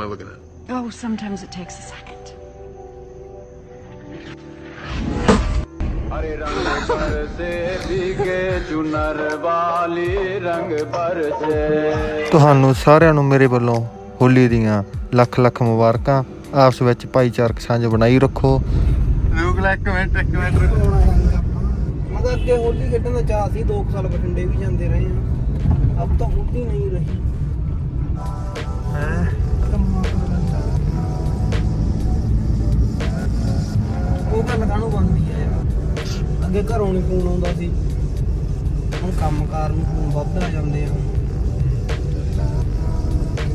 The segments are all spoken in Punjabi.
ਵਗਣਾ? Oh, sometimes it takes a second. हरे रंग बरसे भीगे चुनर वाली रंग बरसे। ਤੁਹਾਨੂੰ ਸਾਰਿਆਂ ਨੂੰ ਮੇਰੇ ਵੱਲੋਂ ਹੋਲੀ ਦੀਆਂ ਲੱਖ ਲੱਖ ਮੁਬਾਰਕਾਂ। ਆਪਸ ਵਿੱਚ ਭਾਈਚਾਰਕ ਸਾਂਝ ਬਣਾਈ ਰੱਖੋ। ਰੁਕ ਲੈ ਇੱਕ ਮਿੰਟ ਮਗਰ ਅੱਗੇ ਹੋਲੀ ਖੇਡਣ ਦਾ ਚਾਅ ਸੀ, 2 ਸਾਲ ਬਠਿੰਡੇ ਵੀ ਜਾਂਦੇ ਰਹੇ ਆ। ਅਬ ਤਾਂ ਹੋਲੀ ਨਹੀਂ ਰਹੀ ਉਹ ਗੱਲ ਕਾਹਨੂੰ ਬਣਦੀ ਹੈ ਯਾਰ। ਅੱਗੇ ਘਰੋਂ ਨਹੀਂ ਫੋਨ ਆਉਂਦਾ ਸੀ, ਹੁਣ ਕੰਮ ਕਾਰ ਨੂੰ ਫੋਨ ਵੱਧ ਆ ਜਾਂਦੇ ਆ।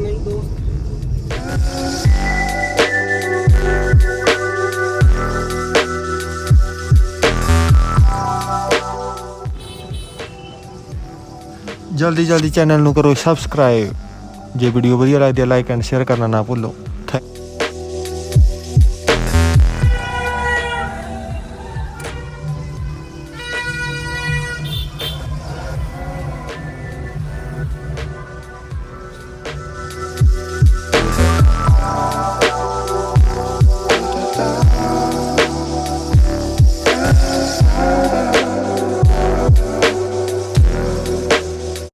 ਨਹੀਂ ਦੋਸਤ, ਜਲਦੀ ਚੈਨਲ ਨੂੰ ਕਰੋ ਸਬਸਕ੍ਰਾਈਬ। ਜੇ ਵੀਡੀਓ ਵਧੀਆ ਲੱਗਦੀ ਹੈ ਲਾਈਕ ਐਂਡ ਸ਼ੇਅਰ ਕਰਨਾ ਨਾ ਭੁੱਲੋ।